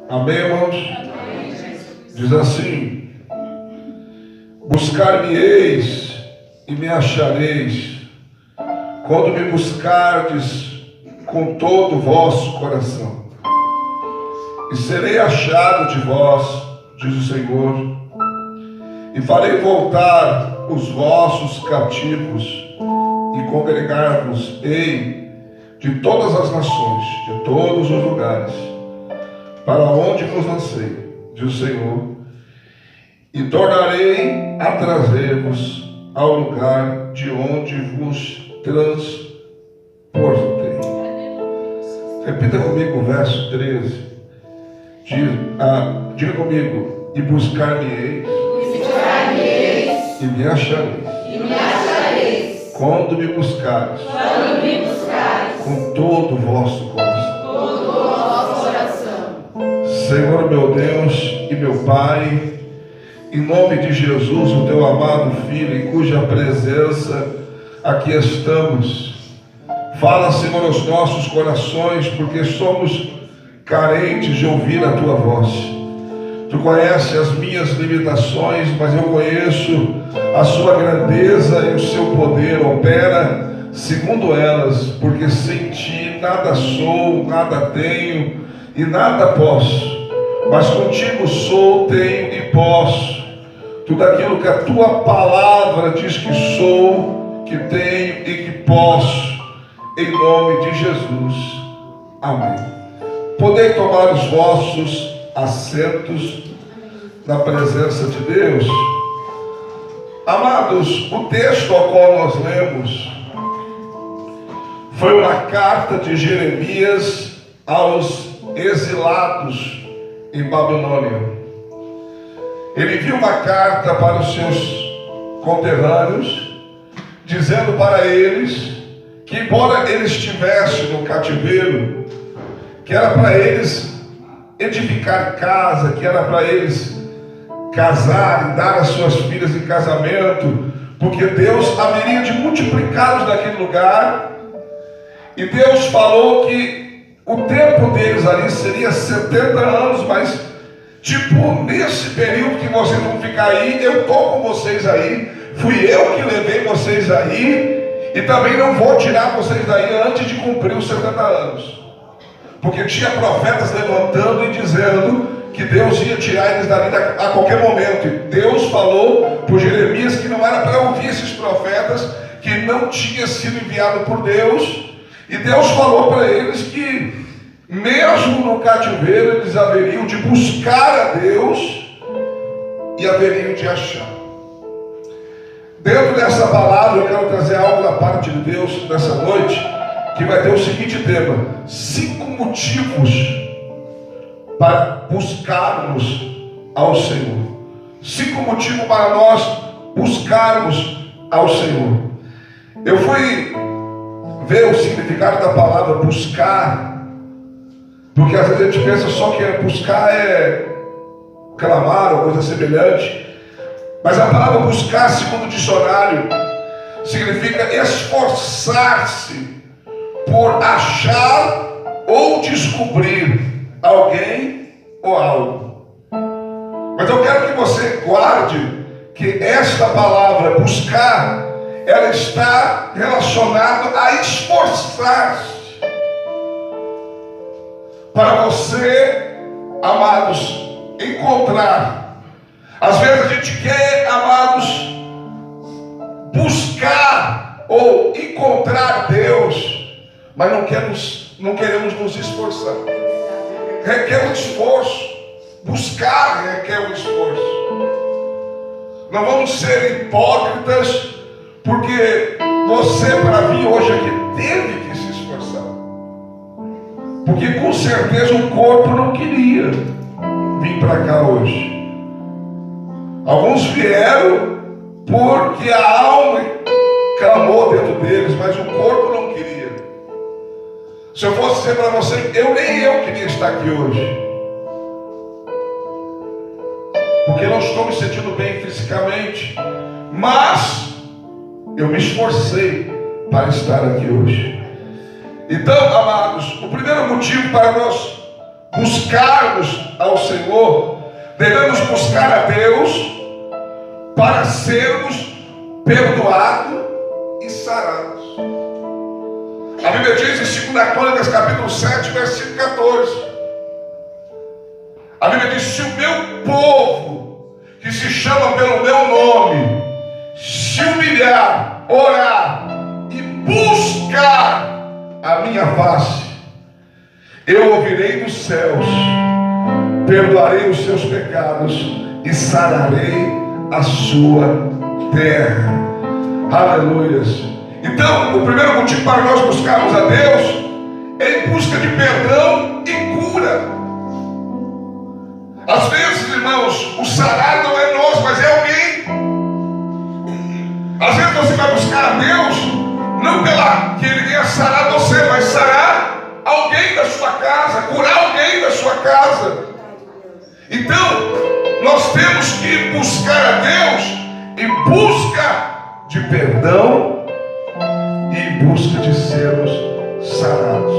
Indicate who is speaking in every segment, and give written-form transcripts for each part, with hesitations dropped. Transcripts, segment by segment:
Speaker 1: Amém, irmãos? Diz assim: buscar-me-eis e me achareis, quando me buscardes com todo o vosso coração. E serei achado de vós, diz o Senhor, e farei voltar os vossos cativos, e congregar-vos-ei de todas as nações, de todos os lugares, para onde vos lancei, diz o Senhor, e tornarei a trazer-vos ao lugar de onde vos transportei. Repita comigo o verso 13. Diga comigo: e buscar-me-eis e me achareis, quando me buscares com todo o vosso coração. Senhor meu Deus e meu Pai, em nome de Jesus, o teu amado Filho, em cuja presença aqui estamos, fala, Senhor, aos nossos corações, porque somos carentes de ouvir a tua voz. Tu conheces as minhas limitações, mas eu conheço a sua grandeza e o seu poder. Opera segundo elas, porque sem ti nada sou, nada tenho e nada posso, mas contigo sou, tenho e posso tudo aquilo que a tua palavra diz que sou, que tenho e que posso, em nome de Jesus. Amém. Podem tomar os vossos assentos na presença de Deus. Amados, o texto ao qual nós lemos foi uma carta de Jeremias aos exilados em Babilônia. Ele enviou uma carta para os seus conterrâneos, dizendo para eles que, embora eles estivessem no cativeiro, que era para eles edificar casa, que era para eles casar e dar as suas filhas em casamento, porque Deus haveria de multiplicá-los naquele lugar. E Deus falou que o tempo deles ali seria 70 anos, mas tipo, nesse período que vocês vão ficar aí, eu estou com vocês aí, fui eu que levei vocês aí, e também não vou tirar vocês daí antes de cumprir os 70 anos. Porque tinha profetas levantando e dizendo que Deus ia tirar eles dali a qualquer momento. E Deus falou por Jeremias que não era para ouvir esses profetas, que não tinha sido enviado por Deus. E Deus falou para eles que mesmo no cativeiro eles haveriam de buscar a Deus e haveriam de achar. Dentro dessa palavra eu quero trazer algo da parte de Deus nessa noite, que vai ter o seguinte tema: 5 motivos para buscarmos ao Senhor. 5 motivos para nós buscarmos ao Senhor. Eu fui ver o significado da palavra buscar, porque às vezes a gente pensa só que buscar é clamar ou coisa semelhante. Mas a palavra buscar, segundo o dicionário, significa esforçar-se por achar ou descobrir alguém ou algo. Mas eu quero que você guarde que esta palavra buscar, ela está relacionada a esforçar-se. Para você, amados, encontrar. Às vezes a gente quer, amados, buscar ou encontrar Deus, mas não queremos nos esforçar. Requer um esforço. Buscar requer um esforço. Não vamos ser hipócritas, porque você, para vir hoje aqui, teve que se esforçar. Porque com certeza o corpo não queria vir para cá hoje. Alguns vieram porque a alma clamou dentro deles, mas o corpo não queria. Se eu fosse dizer para você, nem eu queria estar aqui hoje, porque não estou me sentindo bem fisicamente, mas eu me esforcei para estar aqui hoje. Então, amados, o primeiro motivo para nós buscarmos ao Senhor, devemos buscar a Deus para sermos perdoados e sarados. A Bíblia diz em 2 Crônicas capítulo 7, versículo 14. A Bíblia diz: se o meu povo, que se chama pelo meu nome, se humilhar, orar e buscar a minha face, eu ouvirei dos céus, perdoarei os seus pecados e sararei a sua terra. Aleluias. Então, o primeiro motivo para nós buscarmos a Deus é em busca de perdão e cura. Às vezes, irmãos, o sarar não é nós, mas é alguém. Às vezes você vai buscar a Deus não pela que Ele venha sarar você, mas sarar alguém da sua casa, curar alguém da sua casa. Então, nós temos que buscar a Deus em busca de perdão e em busca de sermos sarados.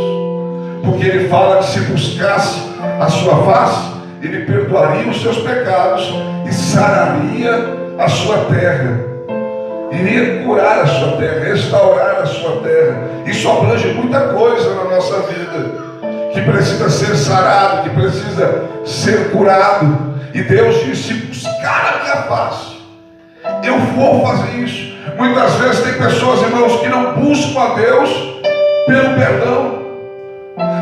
Speaker 1: Porque Ele fala que se buscasse a sua face, Ele perdoaria os seus pecados e sararia a sua terra. Iria curar a sua terra, restaurar a sua terra. Isso abrange muita coisa na nossa vida, que precisa ser sarado, que precisa ser curado. E Deus disse: buscar a minha face, eu vou fazer isso. Muitas vezes tem pessoas, irmãos, que não buscam a Deus pelo perdão.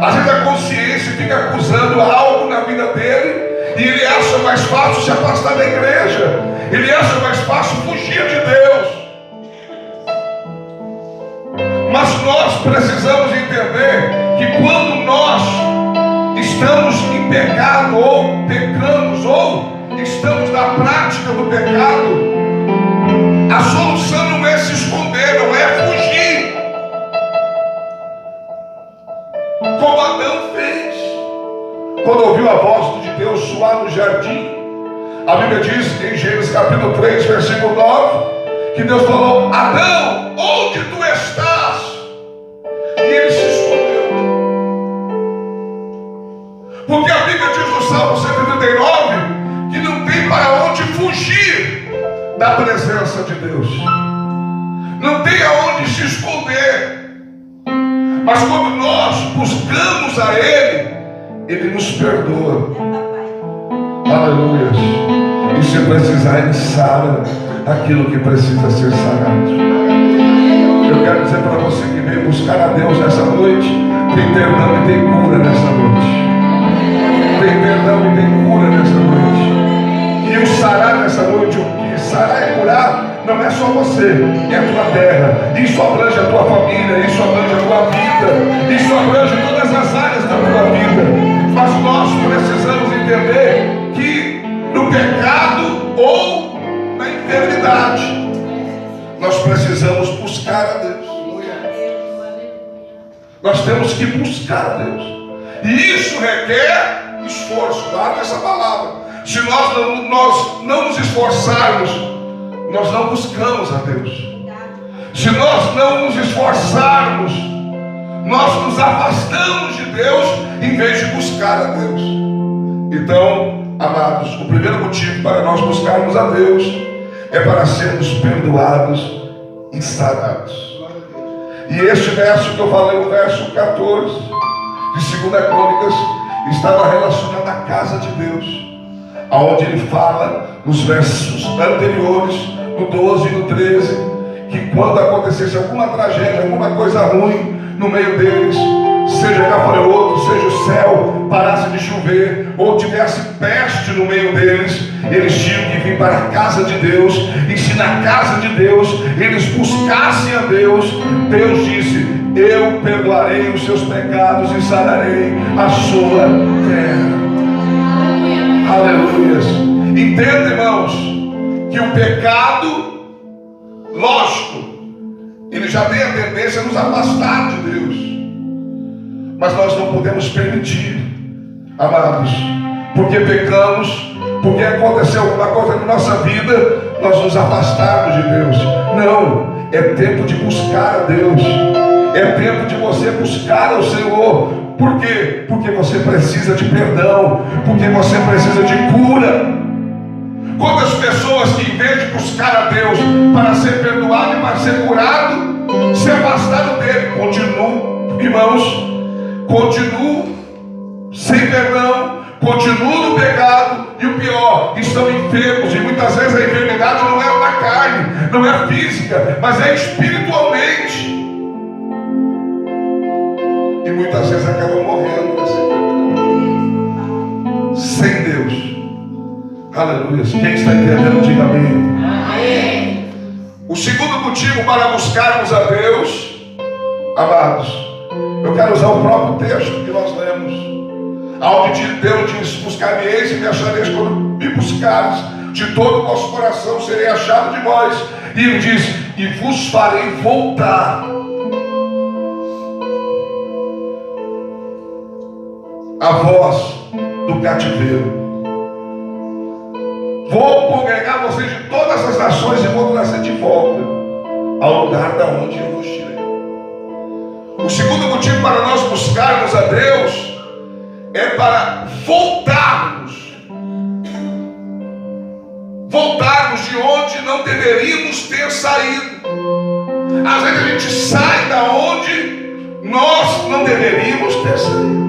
Speaker 1: Às vezes a consciência fica acusando algo na vida dele, e ele acha mais fácil se afastar da igreja, ele acha mais fácil fugir de Deus. Mas nós precisamos entender que quando nós estamos em pecado, ou pecamos, ou estamos na prática do pecado, a solução não é se esconder, não é fugir, como Adão fez quando ouviu a voz de Deus soar no jardim. A Bíblia diz em Gênesis capítulo 3, versículo 9, que Deus falou: Adão, onde tu estás? E ele se escondeu. Porque a Bíblia diz no Salmo 139 que não tem para onde fugir da presença de Deus, não tem aonde se esconder. Mas quando nós buscamos a Ele, Ele nos perdoa. Aleluia. E se precisar, Ele sara aquilo que precisa ser sarado. Eu quero dizer para você que veio buscar a Deus nessa noite: tem perdão e tem cura nessa noite. Tem perdão e tem cura nessa noite. E o sarar nessa noite, o que sarar é curar, não é só você, é a tua terra. Isso abrange a tua família, isso abrange a tua vida, isso abrange todas as áreas da tua vida. Mas nós precisamos entender que no pecado ou na enfermidade, nós precisamos buscar a Deus. Nós temos que buscar a Deus. E isso requer esforço. Guarda essa palavra. Se nós não nos esforçarmos, nós não buscamos a Deus. Se nós não nos esforçarmos, nós nos afastamos de Deus em vez de buscar a Deus. Então, amados, o primeiro motivo para nós buscarmos a Deus é para sermos perdoados e sarados. E este verso que eu falei, o verso 14 de 2 Crônicas, estava relacionado à casa de Deus, aonde ele fala nos versos anteriores, no 12 e no 13, que quando acontecesse alguma tragédia, alguma coisa ruim no meio deles, seja gafanhoto, seja o céu parasse de chover, ou tivesse peste no meio deles, eles tinham que vir para a casa de Deus. E se na casa de Deus eles buscassem a Deus, Deus disse: eu perdoarei os seus pecados e sararei a sua terra. Aleluia. Entenda, irmãos, que o pecado, lógico, ele já tem a tendência a nos afastar de Deus. Mas nós não podemos permitir, amados, porque pecamos, porque aconteceu alguma coisa na nossa vida, nós nos afastarmos de Deus. Não, é tempo de buscar a Deus. É tempo de você buscar ao Senhor. Por quê? Porque você precisa de perdão, porque você precisa de cura. Quantas pessoas que, em vez de buscar a Deus para ser perdoado e para ser curado, se afastaram dele, continuam, irmãos, continuam sem perdão, continuam no pecado, e o pior, estão enfermos. E muitas vezes a enfermidade não é da carne, não é física, mas é espiritualmente, e muitas vezes acabam morrendo nessa enfermidade, sem Deus. Aleluia. Quem está entendendo, diga amém. Amém. O segundo motivo para buscarmos a Deus, amados, eu quero usar o próprio texto que nós lemos, onde Deus diz: buscar-me-eis e me achareis quando me buscares de todo o vosso coração, serei achado de vós. E ele diz: e vos farei voltar a vós do cativeiro. Vou congregar vocês de todas as nações e vou trazer de volta ao lugar da onde eu vos tirei. O segundo motivo para nós buscarmos a Deus é para voltarmos de onde não deveríamos ter saído. Às vezes a gente sai da onde nós não deveríamos ter saído.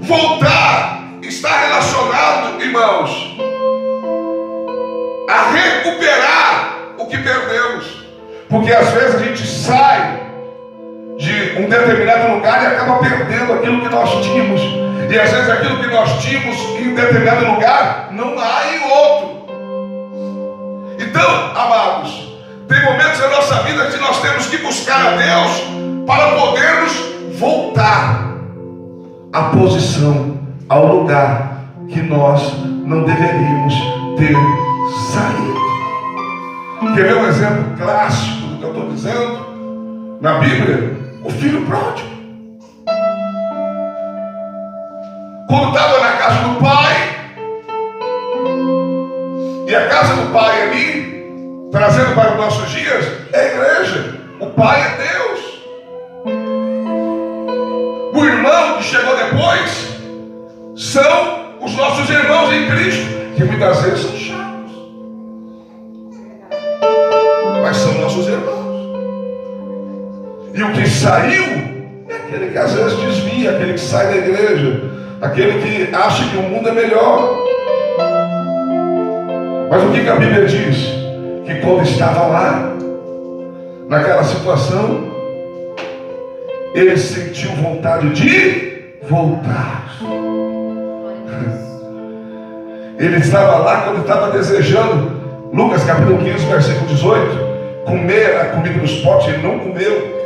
Speaker 1: Voltar está relacionado, irmãos, a recuperar o que perdemos. Porque às vezes a gente sai de um determinado lugar e acaba perdendo aquilo que nós tínhamos. E às vezes aquilo que nós tínhamos em determinado lugar não há em outro. Então, amados, tem momentos na nossa vida que nós temos que buscar a Deus para podermos voltar à posição, ao lugar que nós não deveríamos ter saído. Quer ver um exemplo clássico do que eu estou dizendo? Na Bíblia, o filho pródigo. Quando estava na casa do pai, e a casa do pai ali, trazendo para os nossos dias, é a igreja. O pai é Deus. O irmão que chegou depois são os nossos irmãos em Cristo, que muitas vezes são chatos, mas são nossos irmãos. E o que saiu é aquele que às vezes desvia, aquele que sai da igreja, aquele que acha que o mundo é melhor. Mas o que a Bíblia diz? Que quando estava lá, naquela situação, ele sentiu vontade de voltar. Ele estava lá quando estava desejando, Lucas capítulo 15, versículo 18, comer a comida dos porcos. Ele não comeu.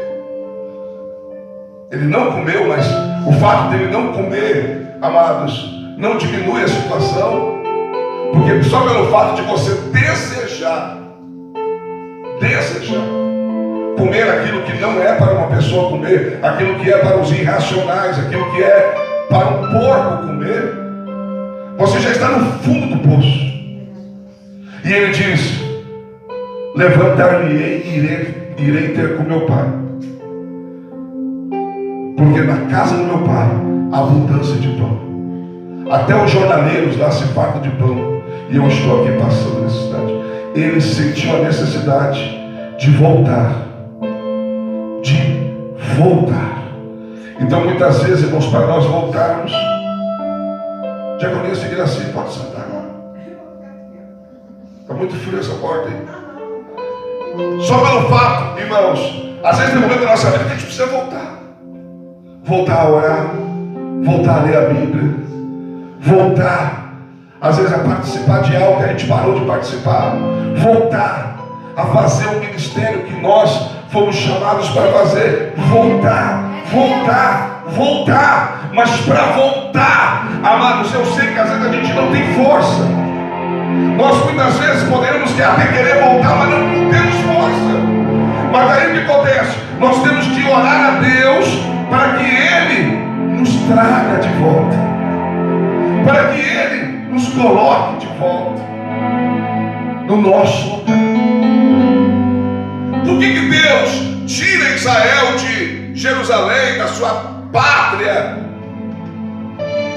Speaker 1: Ele não comeu, mas o fato dele não comer, amados, não diminui a situação. Porque só pelo fato de você desejar comer aquilo que não é para uma pessoa comer, aquilo que é para os irracionais, aquilo que é para um porco comer, você já está no fundo do poço. E ele diz: levantar-me-ei e irei ter com meu pai, porque na casa do meu pai há abundância de pão. Até os jornaleiros lá se fartam de pão, e eu estou aqui passando necessidade. Ele sentiu a necessidade de voltar. Então muitas vezes, irmãos, para nós voltarmos, diaconisa e assim, pode sentar agora. Está muito frio essa porta aí. Só pelo fato, irmãos, às vezes tem um momento da nossa vida que a gente precisa voltar. Voltar a orar, voltar a ler a Bíblia, voltar, às vezes, a participar de algo que a gente parou de participar, voltar a fazer o ministério que nós fomos chamados para fazer, voltar. Mas para voltar, amados, eu sei que às vezes a gente não tem força. Nós muitas vezes poderemos até querer voltar, mas não temos força. Mas daí o que acontece? Nós temos que orar a Deus para que Ele nos traga de volta, para que Ele nos coloque de volta no nosso lugar. Por que Deus tira Israel de Jerusalém, da sua pátria,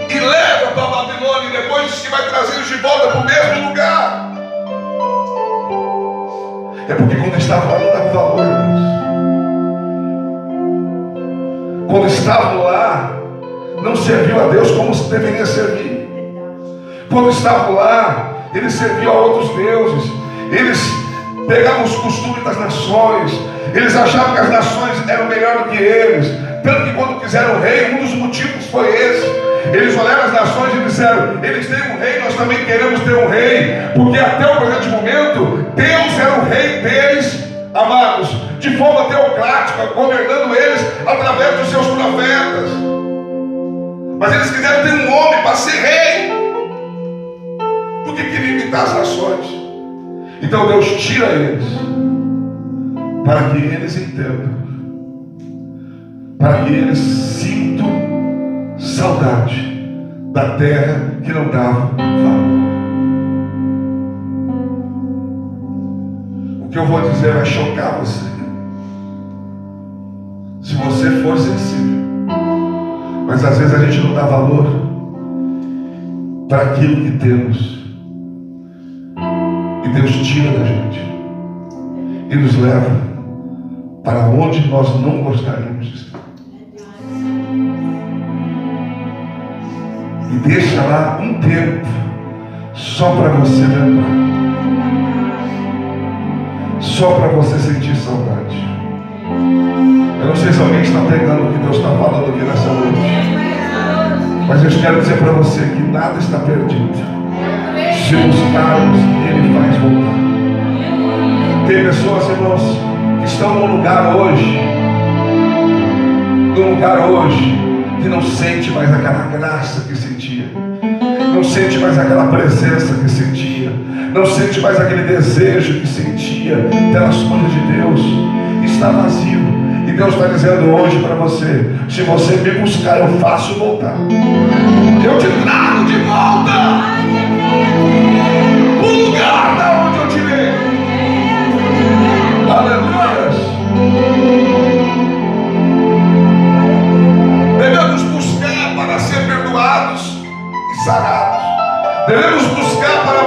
Speaker 1: e leva para a Babilônia, e depois diz que vai trazê-los de volta para o mesmo lugar. É porque quando estavam lá não dava valor, irmãos. Quando estavam lá, não serviu a Deus como se deveria servir. Quando estavam lá, eles serviam a outros deuses. Eles pegavam os costumes das nações. Eles achavam que as nações eram melhor do que eles. Tanto que quando quiseram rei, um dos motivos foi esse. Eles olharam as nações e disseram: eles têm um rei, nós também queremos ter um rei. Porque até o presente momento, Deus era o rei deles, amados, de forma teocrática, governando eles através dos seus profetas. Mas eles quiseram ter um homem para ser rei, porque queriam imitar as nações. Então Deus tira eles, para que eles entendam, para que eles sintam saudade da terra que não dava valor. O que eu vou dizer vai chocar você, se você for sensível. Mas às vezes a gente não dá valor para aquilo que temos, e Deus tira da gente e nos leva para onde nós não gostaríamos de estar, e deixa lá um tempo só para você lembrar, só para você sentir saudade. Eu não sei se alguém está pegando o que Deus está falando aqui nessa noite, mas eu quero dizer para você que nada está perdido. Se buscarmos, Ele faz voltar. Tem pessoas, irmãos, que estão num lugar hoje, que não sente mais aquela graça que sentia, não sente mais aquela presença que sentia, não sente mais aquele desejo que sentia pelas coisas de Deus. Está vazio. E Deus está dizendo hoje para você: se você me buscar, eu faço voltar. Eu te trago de volta o lugar da onde eu tirei. Aleluia. Devemos buscar para ser perdoados e sarados. Devemos buscar para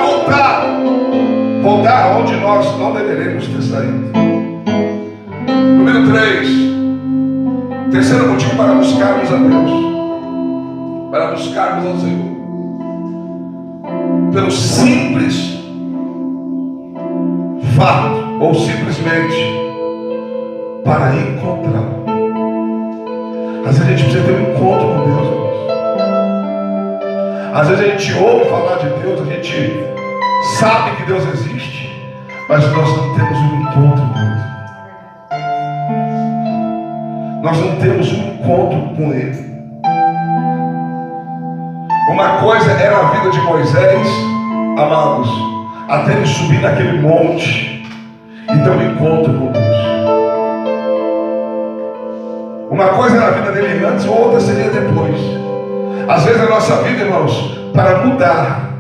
Speaker 1: voltar onde nós não deveremos ter saído. Número 3, terceiro motivo para buscarmos a Deus, para buscarmos ao Senhor, pelo simples fato, ou simplesmente para encontrá-lo. Às vezes a gente precisa ter um encontro com Deus, irmãos. Às vezes a gente ouve falar de Deus, a gente sabe que Deus existe, mas nós não temos um encontro com Ele. Nós não temos um encontro com Ele. Uma coisa era a vida de Moisés, amados, até ele subir naquele monte e ter um encontro com Deus. Uma coisa era a vida dele antes, outra seria depois. Às vezes a nossa vida, irmãos, para mudar,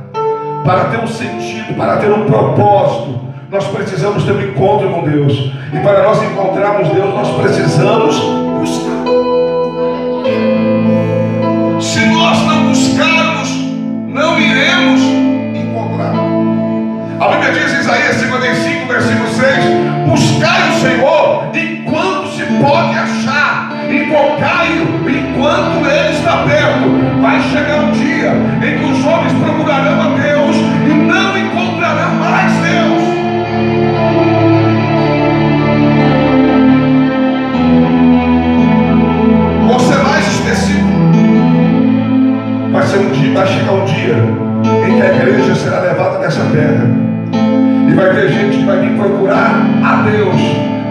Speaker 1: para ter um sentido, para ter um propósito, nós precisamos ter um encontro com Deus. E para nós encontrarmos Deus, nós precisamos buscar. Se nós não buscarmos, não iremos encontrar. A Bíblia diz em Isaías 55, versículo 6: buscai o Senhor enquanto se pode achar, invocai-o enquanto Ele está perto. Vai chegar um dia em que os homens procurarão a Deus e não encontrarão mais Deus. Vou ser mais específico. Vai chegar um dia em que a igreja será levada dessa terra, e vai ter gente que vai vir procurar a Deus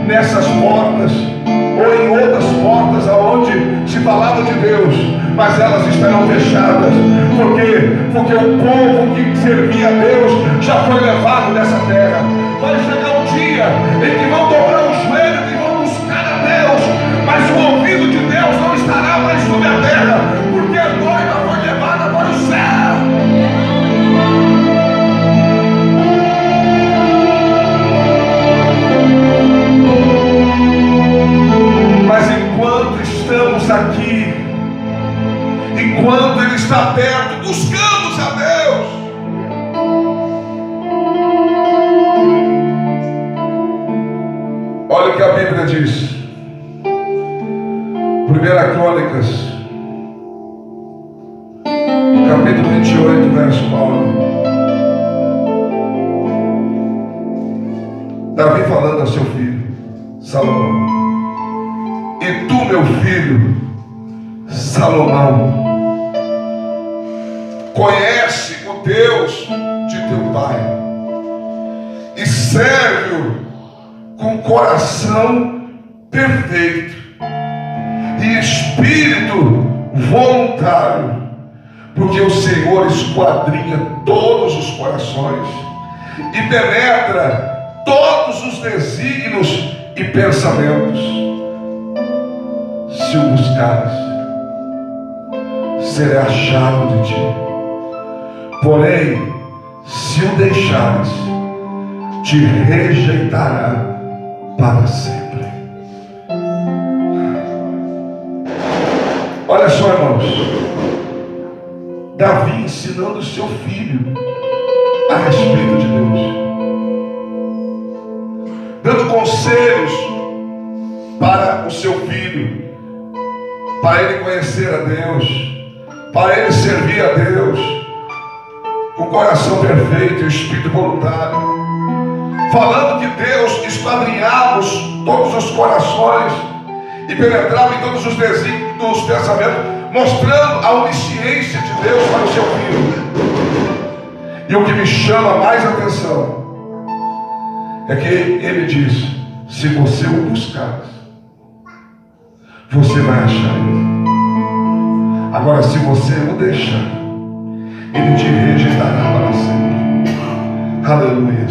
Speaker 1: nessas portas ou em outras portas aonde se falava de Deus, mas elas estarão fechadas. Por quê? Porque o povo que servia a Deus já foi levado dessa terra. Vai chegar um dia em que vão dobrar os joelhos e vão buscar a Deus, mas o ouvido de Deus não estará mais sobre a terra, porque a noiva foi levada para o céu. Mas enquanto está perto, buscamos a Deus. Olha o que a Bíblia diz. 1 Crônicas, capítulo 28, verso 9. Davi falando a seu filho Salomão: e tu, meu filho Salomão, conhece o Deus de teu pai e serve-o com coração perfeito e espírito voluntário, porque o Senhor esquadrinha todos os corações e penetra todos os desígnios e pensamentos. Se o buscares, será achado de ti. Porém, se o deixares, te rejeitará para sempre. Olha só, irmãos, Davi ensinando seu filho a respeito de Deus, dando conselhos para o seu filho, para ele conhecer a Deus, para ele servir a Deus, com o coração perfeito e o espírito voluntário, falando que Deus esquadrinhava todos os corações e penetrava em todos os desígnios dos pensamentos, mostrando a onisciência de Deus para o seu filho. E o que me chama mais atenção é que ele diz: se você o buscar, você vai achar ele. Agora, se você o deixar, ele te rejeitará para sempre. Aleluia.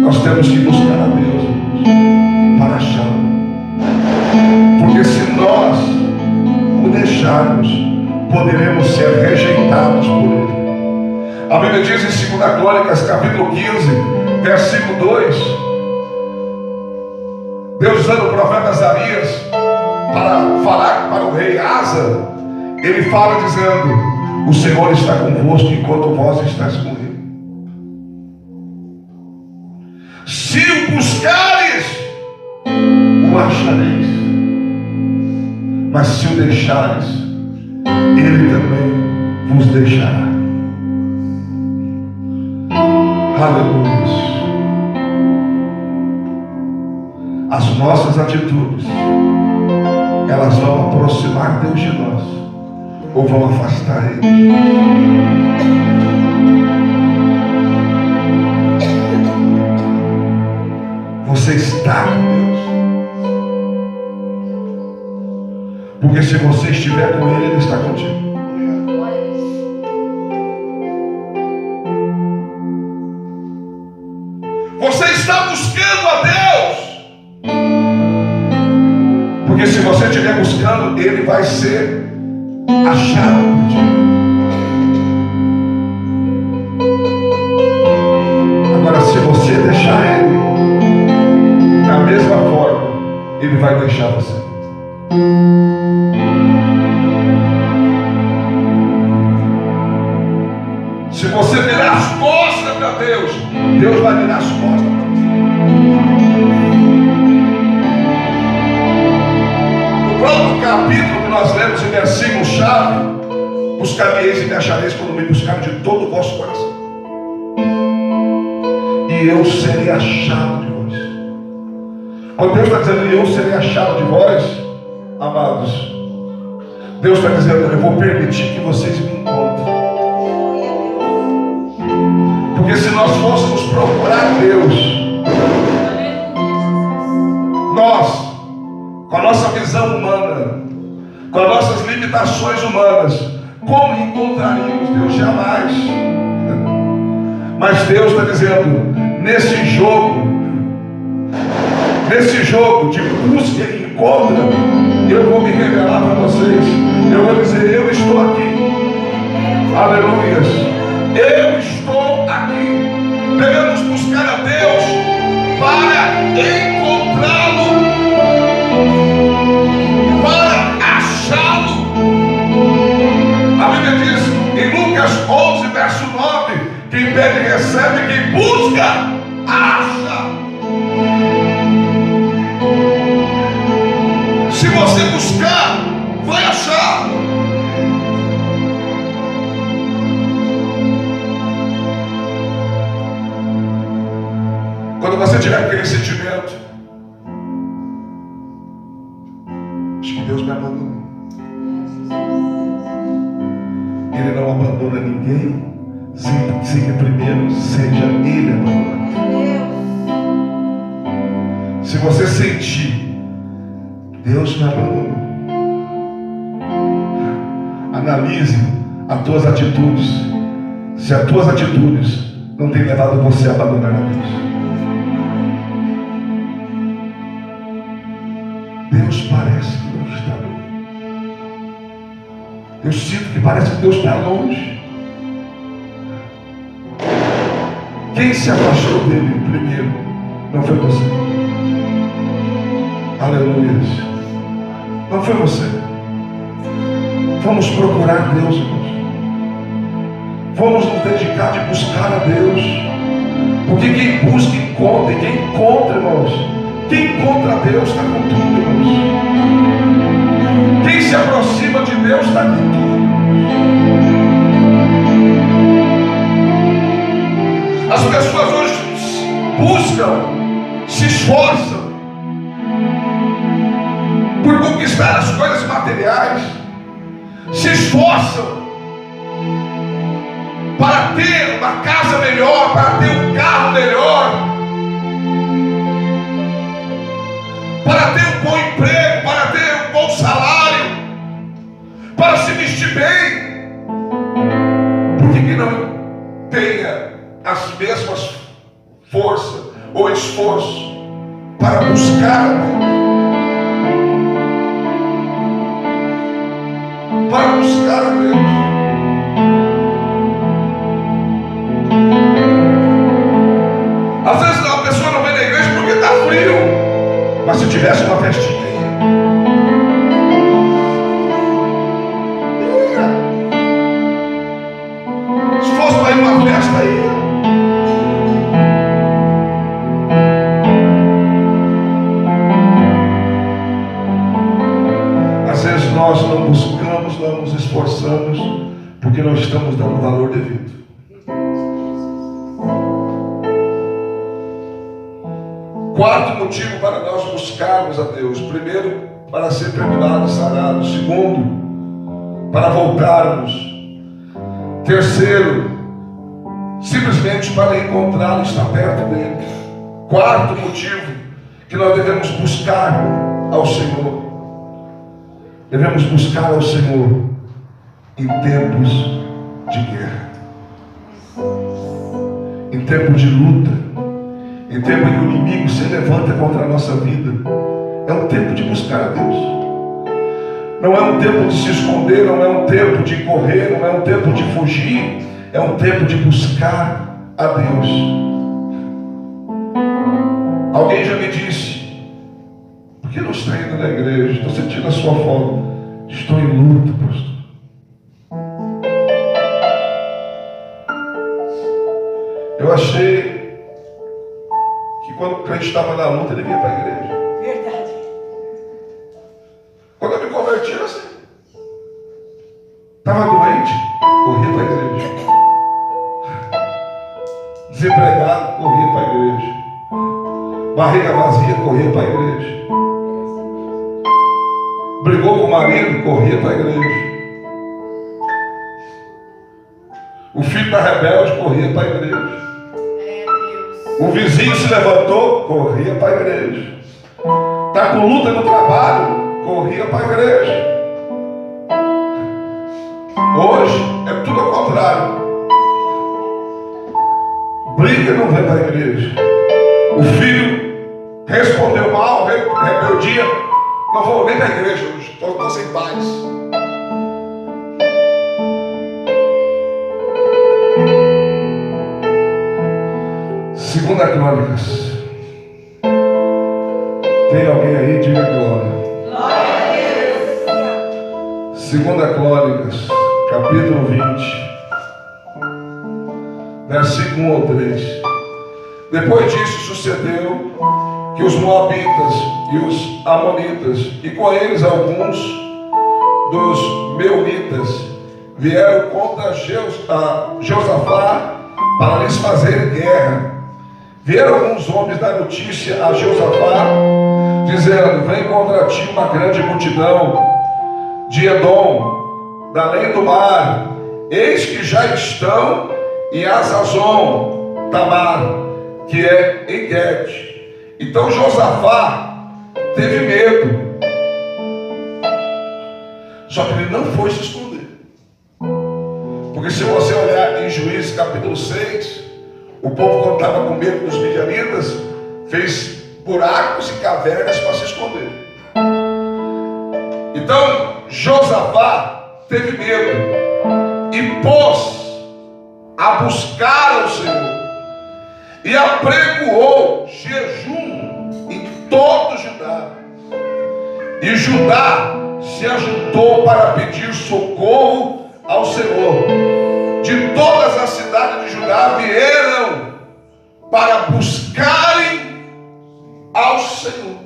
Speaker 1: Nós temos que buscar a Deus, irmãos, para achá-lo. Porque se nós o deixarmos, poderemos ser rejeitados por ele. A Bíblia diz em 2 Crônicas, capítulo 15, versículo 2, Deus usando o profeta Azarias para falar para o rei Asa, ele fala dizendo: o Senhor está convosco enquanto vós estáis com ele. Se o buscares, o achareis. Mas se o deixares, ele também vos deixará. Aleluia. As nossas atitudes, elas vão aproximar Deus de nós ou vão afastar Ele de nós. Você está com Deus, porque se você estiver com Ele, Ele está contigo. Você está buscando a Deus, porque se você estiver buscando, Ele vai ser achado por ti. Agora, se você deixar Ele, da mesma forma, Ele vai deixar você. Se você virar as costas para Deus, Deus vai virar as costas para você. No próprio capítulo que nós lemos em versículo-chave: buscar-me-eis e me achareis quando me buscarem de todo o vosso coração, e eu serei achado de vós. Quando Deus está dizendo eu serei achado de vós, amados, Deus está dizendo: eu vou permitir que vocês me encontrem. Porque se nós fôssemos procurar Deus, nós, com a nossa visão humana, com as nossas limitações humanas, como encontraríamos Deus? Jamais. Mas Deus está dizendo: nesse jogo de busca e encontro, eu vou me revelar para vocês. Eu vou dizer: eu estou aqui. Aleluia. Eu estou aqui. Devemos buscar a Deus para encontrá-lo, para achá-lo. Quando você tiver aquele sentimento, acho que Deus me abandonou. Ele não abandona ninguém sem que primeiro seja Ele abandonado. Se você sentir, Deus me abandonou, analise as tuas atitudes. Se as tuas atitudes não têm levado você a abandonar a Deus. Deus parece que não está longe. Eu sinto que parece que Deus está longe. Quem se afastou dele primeiro não foi você. Aleluia. Não foi você. Vamos procurar Deus, irmãos. Vamos nos dedicar de buscar a Deus. Porque quem busca, encontra. E quem encontra, irmãos, quem encontra a Deus está com tudo, irmãos. Quem se aproxima de Deus está com tudo. As pessoas hoje buscam, se esforçam por conquistar as coisas materiais, se esforçam para ter uma casa melhor, para ter um carro melhor, para ter um bom emprego, para ter um bom salário, para se vestir bem. Porque quem não tenha as mesmas forças ou esforço para buscar a Deus, para buscar a Deus, às vezes a pessoa não vem na igreja porque está frio, mas se tivesse uma festinha aí, se fosse para ir uma festa aí, às vezes nós não buscamos, não nos esforçamos, porque não estamos dando o valor devido. Quarto motivo para nós buscarmos a Deus: primeiro, para ser perdoados e sarados; segundo, para voltarmos; terceiro, simplesmente para encontrá-lo, estar perto dele. Quarto motivo que nós devemos buscar ao Senhor: devemos buscar ao Senhor em tempos de guerra, em tempos de luta, em tempo em que o inimigo se levanta contra a nossa vida. É um tempo de buscar a Deus. Não é um tempo de se esconder, não é um tempo de correr, não é um tempo de fugir. É um tempo de buscar a Deus. Alguém já me disse: por que não está indo na igreja? Estou sentindo a sua falta. Estou em luta, pastor. Eu achei que quando o crente estava na luta, ele vinha para a igreja.
Speaker 2: Verdade.
Speaker 1: Quando eu me converti, era assim. Estava doente, corria para a igreja. Desempregado, corria para a igreja. Barriga vazia, corria para a igreja. Brigou com o marido, corria para a igreja. O filho está rebelde, corria para a igreja. O vizinho se levantou, corria para a igreja. Está com luta no trabalho, corria para a igreja. Hoje é tudo ao contrário. Briga e não vem para a igreja. O filho respondeu mal, rebeldia, não vou nem para a igreja hoje, estou sem paz. Segunda Crônicas. Tem alguém aí? Diga glória.
Speaker 2: Glória a Deus.
Speaker 1: Segunda Crônicas, capítulo 20, versículo 1 ao 3. Depois disso sucedeu que os Moabitas e os Amonitas, e com eles alguns dos Meunitas, vieram contra Josafá para lhes fazer guerra. Vieram alguns homens dar notícia a Josafá, dizendo: vem contra ti uma grande multidão de Edom, da além do mar, eis que já estão em Hazazon Tamar, que é em Gede. Então Josafá teve medo, só que ele não foi se esconder. Porque se você olhar em Juízes capítulo 6, o povo, quando estava com medo dos midianitas, fez buracos e cavernas para se esconder. Então Josafá teve medo e pôs a buscar ao Senhor e apregoou jejum em todo Judá. E Judá se ajuntou para pedir socorro ao Senhor. De todas as cidades de Judá vieram para buscarem ao Senhor.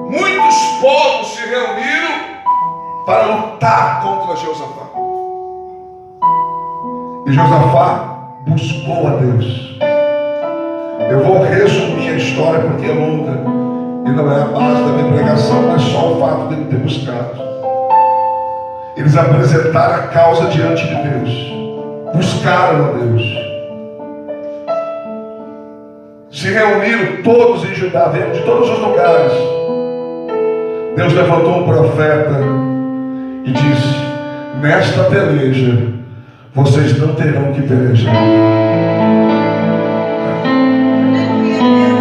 Speaker 1: Muitos povos se reuniram para lutar contra Josafá. E Josafá buscou a Deus. Eu vou resumir a história porque é longa e não é a base da minha pregação, mas só o fato dele ter buscado. Eles apresentaram a causa diante de Deus, buscaram a Deus, se reuniram todos em Judá, vieram de todos os lugares. Deus levantou um profeta e disse: nesta peleja vocês não terão que pelejar.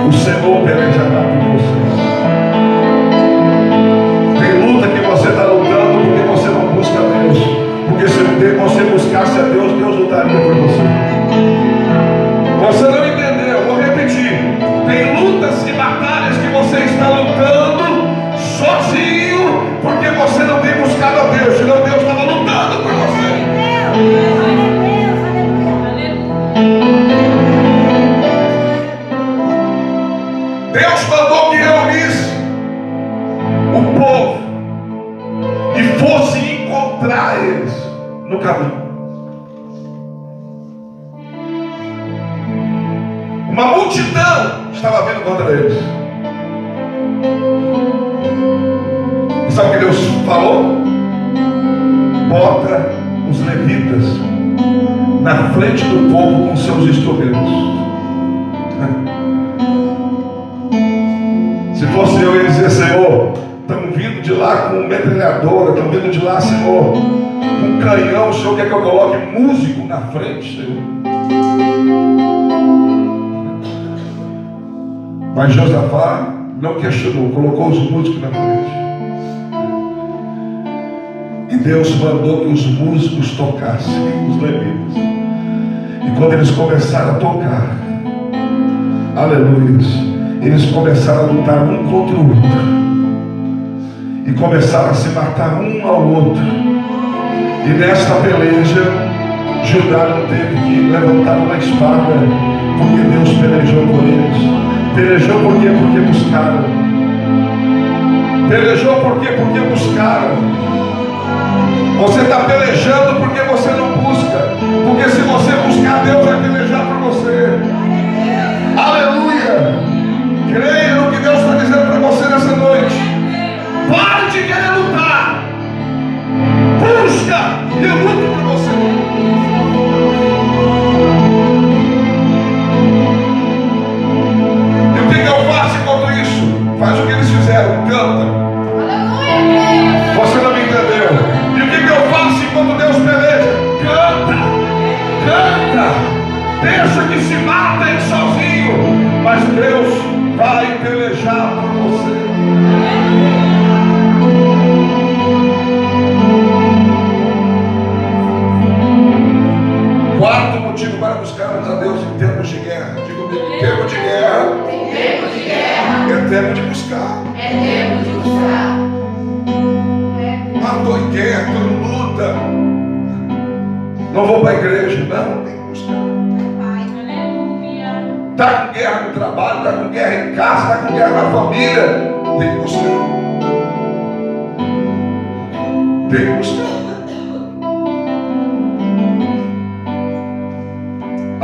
Speaker 1: O Senhor pelejará por vocês. Tem luta que você está lutando porque você não busca a Deus. Porque se você buscasse a Deus, Deus lutaria por você. Você não entendeu, vou repetir. Tem lutas e batalhas que você está lutando sozinho porque você não tem buscado a Deus, senão Deus estava lutando por você. Deus mandou que reunisse o povo e fosse encontrar eles no caminho. Uma multidão estava vindo contra eles. E sabe o que Deus falou? Bota os levitas na frente do povo com seus instrumentos. Se fosse eu ia dizer: Senhor, estamos vindo de lá com metralhadora, estamos vindo de lá, Senhor, com canhão. O Senhor quer que eu coloque músico na frente, Senhor? Mas Josafá não questionou, colocou os músicos na frente. E Deus mandou que os músicos tocassem, os levitas. E quando eles começaram a tocar, aleluia, eles começaram a lutar um contra o outro. E começaram a se matar um ao outro. E nesta peleja, Judá não teve que levantar uma espada, porque Deus pelejou por eles. Pelejou por quê? Porque buscaram. Pelejou por quê? Porque buscaram. Você está pelejando porque você não busca. Porque se você buscar, Deus vai pelejar por você. Aleluia! Creia no que Deus está dizendo para você nessa noite. Pare de querer lutar. Busca e eu luto por você. E o que eu faço enquanto isso? Faz o que eles fizeram, canta. Você não me entendeu. E o que eu faço enquanto Deus peleja? Canta, canta. Deixa que se matem sozinho, mas Deus vai pelejar por você. Quarto motivo para buscarmos a Deus em tempos de guerra. Diga comigo: tempo de guerra.
Speaker 2: Tempo de guerra.
Speaker 1: É tempo de buscar.
Speaker 2: É tempo de buscar.
Speaker 1: Estou em guerra, estou em luta. Não vou para a igreja. Não, tem que buscar. Está com guerra no trabalho, está com guerra em casa, está com guerra na família. Tem que buscar. Tem que buscar.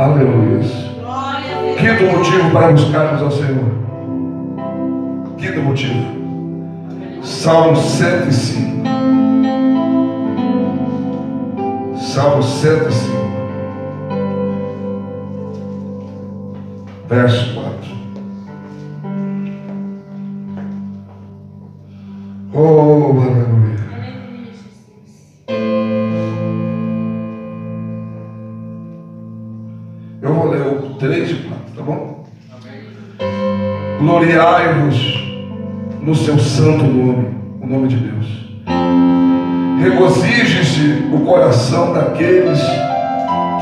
Speaker 1: Aleluia. Quinto motivo para buscarmos ao Senhor. Quinto motivo. Salmo 105. Salmo 105. Verso 4. Oh, aleluia. Eu vou ler o 3 e 4, tá bom? Gloriai-vos no seu santo nome, o nome de Deus. Regozije-se o coração daqueles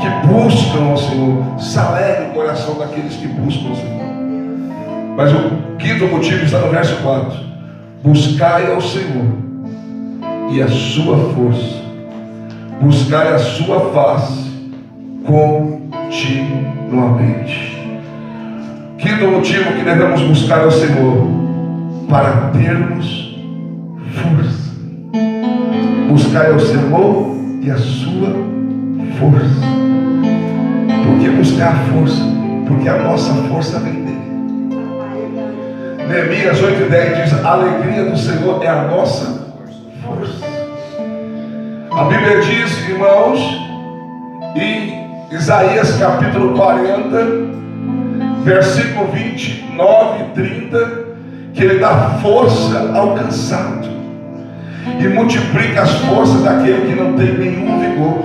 Speaker 1: que buscam ao Senhor. Se alegre o coração daqueles que buscam ao Senhor. Mas o quinto motivo está no verso 4. Buscai ao Senhor e a sua força. Buscai a sua face continuamente. Quinto motivo que devemos buscar ao Senhor, para termos força. Buscai ao Senhor e a sua força. Por que buscar a força? Porque a nossa força vem dele. Neemias 8:10 diz: a alegria do Senhor é a nossa força. A Bíblia diz, irmãos, em Isaías capítulo 40, versículo 29 e 30, que ele dá força ao cansado e multiplica as forças daquele que não tem nenhum vigor.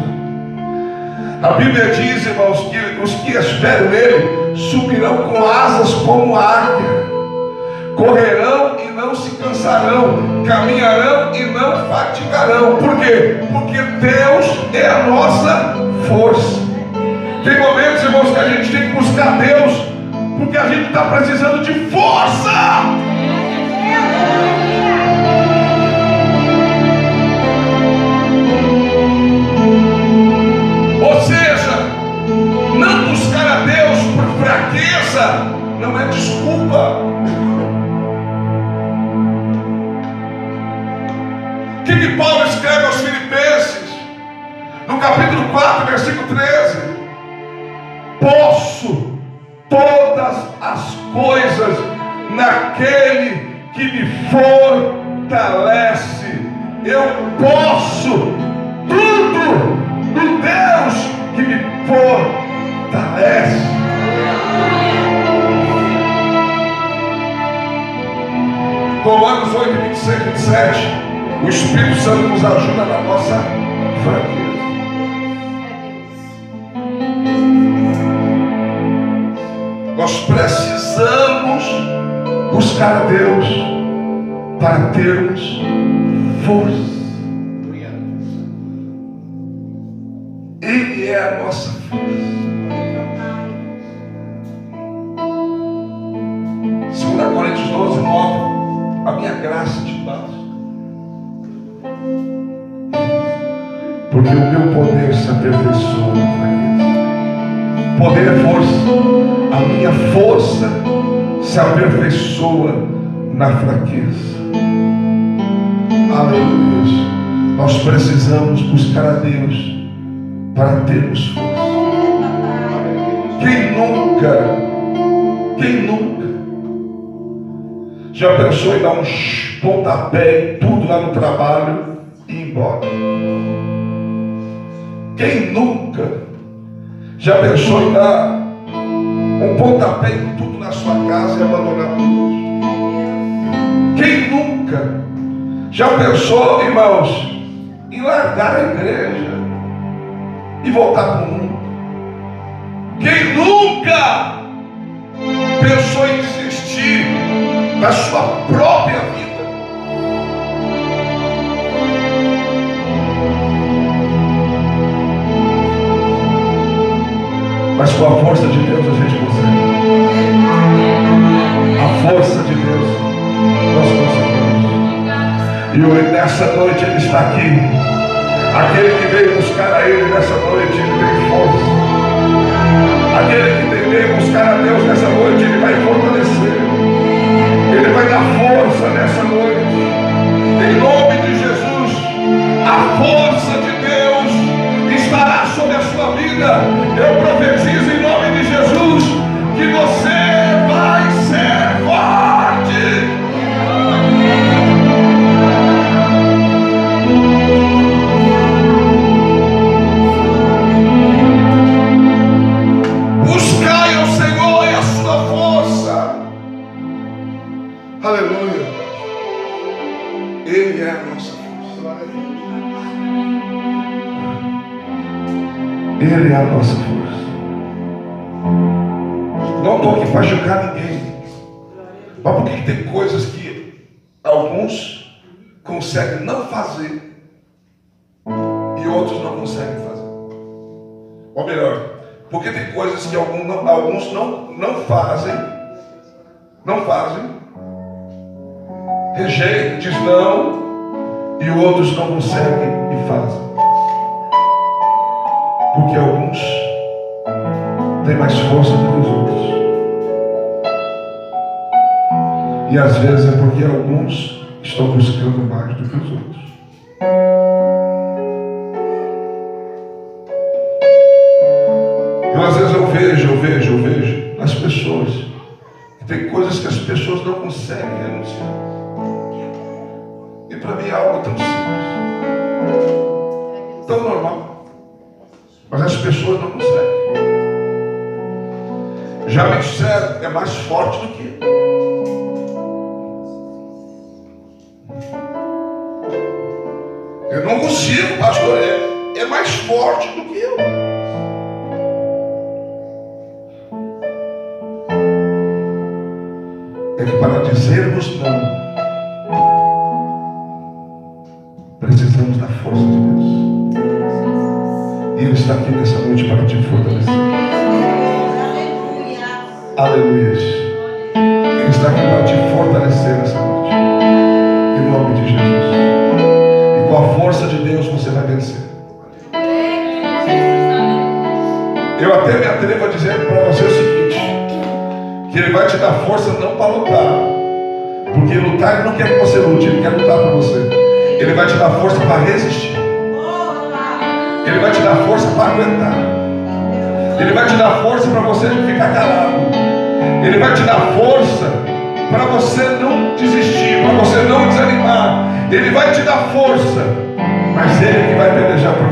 Speaker 1: A Bíblia diz, irmãos, que os que esperam nele subirão com asas como águia, correrão e não se cansarão, caminharão e não fatigarão. Por quê? Porque Deus é a nossa força. Tem momentos, irmãos, que a gente tem que buscar Deus porque a gente está precisando de força. Ou seja, não buscar a Deus por fraqueza não é desculpa. O que Paulo escreve aos Filipenses, no capítulo 4, versículo 13: posso todas as coisas naquele que me fortalece. Eu posso tudo no Deus que me fortalece. Romanos 8, 26 e 27. O Espírito Santo nos ajuda na nossa fraqueza. Nós precisamos buscar a Deus para termos força. Ele é a nossa força. 2 Coríntios 12, 9. A minha graça te basta, porque o meu poder se aperfeiçoa na fraqueza. Poder é força. A minha força se aperfeiçoa na fraqueza. Aleluia. Nós precisamos buscar a Deus para termos força. Quem nunca já pensou em dar um pontapé em tudo lá no trabalho e ir embora? Quem nunca já pensou em dar um pontapé em tudo na sua casa e abandonar tudo? Quem nunca já pensou, irmãos, em largar a igreja e voltar para o mundo? Quem nunca pensou em desistir da sua própria vida? Mas com a força de Deus a gente consegue. A força de Deus nós conseguimos. E nessa noite Ele está aqui. Aquele que veio buscar a Ele nessa noite, Ele tem força. Aquele que veio buscar a Deus nessa noite, Ele vai fortalecer. Ele vai dar força nessa noite. Em nome de Jesus, a força de Deus estará sobre a sua vida. Eu profetizo em nome Aleluia. Ele é a nossa força. Ele é a nossa força. Não estou aqui para julgar ninguém. Mas por que tem coisas que alguns conseguem não fazer e outros não conseguem fazer? Ou melhor, porque tem coisas que alguns não fazem, rejeitam, diz não, e outros não conseguem e fazem. Porque alguns têm mais força do que os outros. E às vezes é porque alguns estão buscando mais do que os outros. Às vezes eu vejo as pessoas, que tem coisas que as pessoas não conseguem renunciar. E para mim é algo tão simples, tão normal, mas as pessoas não conseguem. Já me disseram, é mais forte do que eu. Eu não consigo, pastor, é mais forte do que eu. É que para dizermos não, precisamos da força de Deus. E Ele está aqui nessa noite para te fortalecer. Aleluia. Ele está aqui para te fortalecer nessa noite. Em nome de Jesus. E com a força de Deus você vai vencer. Eu até me atrevo a dizer para você o seguinte: que Ele vai te dar força não para lutar, porque lutar Ele não quer que você lute, Ele quer lutar para você. Ele vai te dar força para resistir. Ele vai te dar força para aguentar. Ele vai te dar força para você ficar calado. Ele vai te dar força para você não desistir, para você não desanimar. Ele vai te dar força, mas Ele que vai pelejar por